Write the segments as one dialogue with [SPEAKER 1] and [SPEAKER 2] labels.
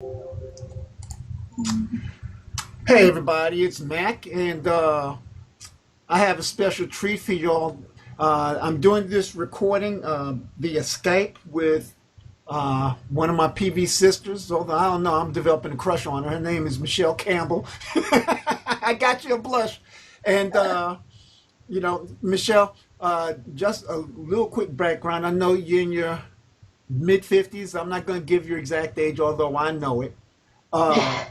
[SPEAKER 1] Hey everybody, it's Mac, and I have a special treat for y'all. I'm doing this recording via Skype with one of my PV sisters. Although I don't know, I'm developing a crush on her. Her name is Michele Campbell. I got you a blush, and Michele. Just a little quick background. I know you're in your mid 50s. I'm not going to give your exact age, although I know it. Uh,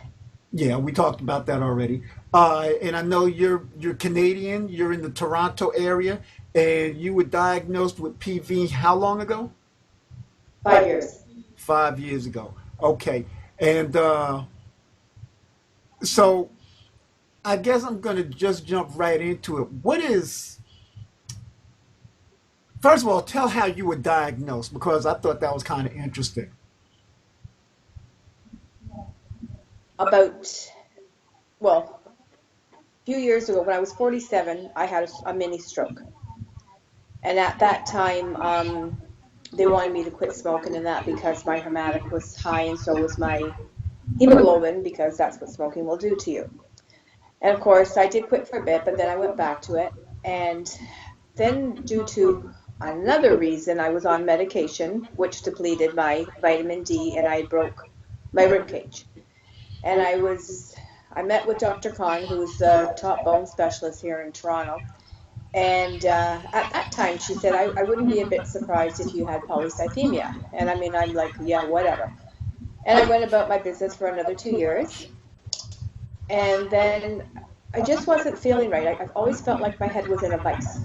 [SPEAKER 1] Yeah, we talked about that already. And I know you're Canadian. You're in the Toronto area, and you were diagnosed with PV how long ago?
[SPEAKER 2] 5 years.
[SPEAKER 1] 5 years ago. Okay, and so I guess I'm gonna just jump right into it. What is First of all, tell how you were diagnosed because I thought that was kind of interesting.
[SPEAKER 2] About, well, a few years ago, when I was 47, I had a mini stroke. And at that time, they wanted me to quit smoking and that because my hepatic was high and so was my hemoglobin because that's what smoking will do to you. And of course, I did quit for a bit, but then I went back to it. And then, due to another reason, I was on medication, which depleted my vitamin D, and I broke my rib cage. And I met with Dr. Khan, who's the top bone specialist here in Toronto. And at that time, she said, I wouldn't be a bit surprised if you had polycythemia. And I mean, I'm like, yeah, whatever. And I went about my business for another 2 years. And then I just wasn't feeling right. I've always felt like my head was in a vice.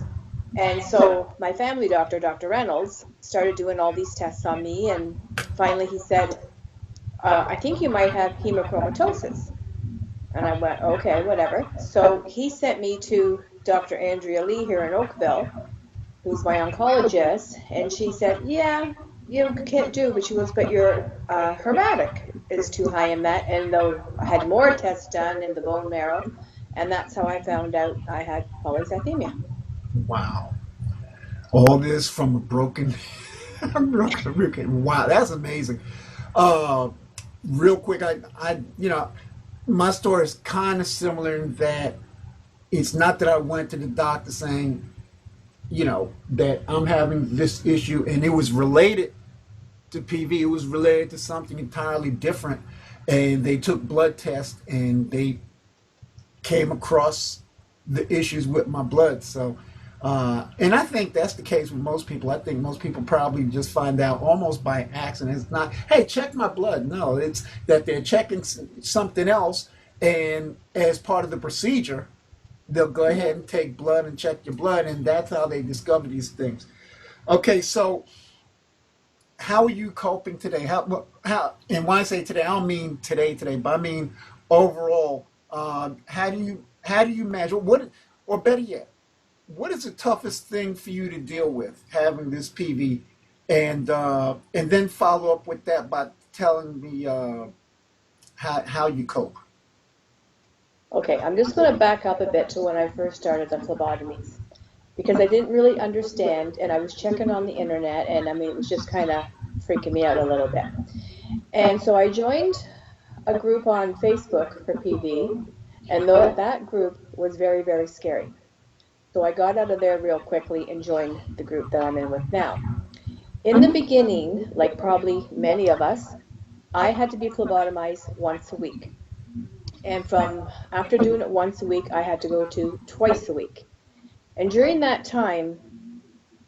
[SPEAKER 2] And so my family doctor, Dr. Reynolds, started doing all these tests on me. And finally he said, I think you might have hemochromatosis. And I went, okay, whatever. So he sent me to Dr. Andrea Lee here in Oakville, who's my oncologist, and she said, yeah, you can't do, but she goes, but your herbatic is too high in that, and though I had more tests done in the bone marrow, and that's how I found out I had polycythemia.
[SPEAKER 1] Wow, all this from a broken, broken. Wow, that's amazing. Uh, Real quick, my story is kind of similar in that it's not that I went to the doctor saying, that I'm having this issue and it was related to PV. It was related to something entirely different. And they took blood tests and they came across the issues with my blood. So, and I think that's the case with most people. I think most people probably just find out almost by accident. It's not, hey, check my blood. No, it's that they're checking something else. And as part of the procedure, they'll go ahead and take blood and check your blood. And that's how they discover these things. Okay, so how are you coping today? And when I say today, I don't mean today, but I mean overall. How do you measure or better yet, what is the toughest thing for you to deal with having this PV, and then follow up with that by telling me how you cope.
[SPEAKER 2] Okay, I'm just going to back up a bit to when I first started the phlebotomies because I didn't really understand, and I was checking on the internet, and I mean, it was just kind of freaking me out a little bit. And so I joined a group on Facebook for PV, and though that group was very, very scary. So I got out of there real quickly and joined the group that I'm in with now. In the beginning, like probably many of us, I had to be phlebotomized once a week. And from after doing it once a week, I had to go to twice a week. And during that time,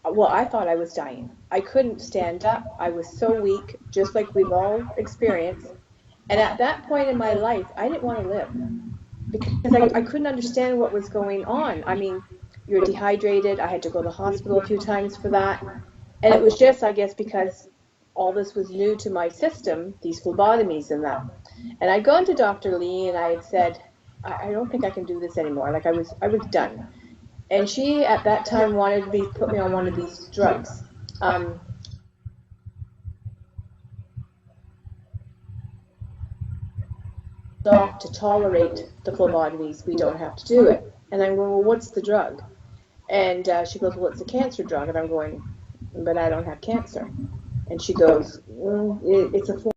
[SPEAKER 2] well, I thought I was dying. I couldn't stand up. I was so weak, just like we've all experienced. And at that point in my life, I didn't want to live because I couldn't understand what was going on. I mean, you're dehydrated. I had to go to the hospital a few times for that. And it was just, I guess, because all this was new to my system, these phlebotomies and that. And I'd gone to Dr. Lee and I had said, I don't think I can do this anymore. Like I was done. And she at that time wanted to put me on one of these drugs. Um, to tolerate the phlebotomies, we don't have to do it. And I'm going, well, what's the drug? And she goes, well, it's a cancer drug. And I'm going, but I don't have cancer. And she goes, it's a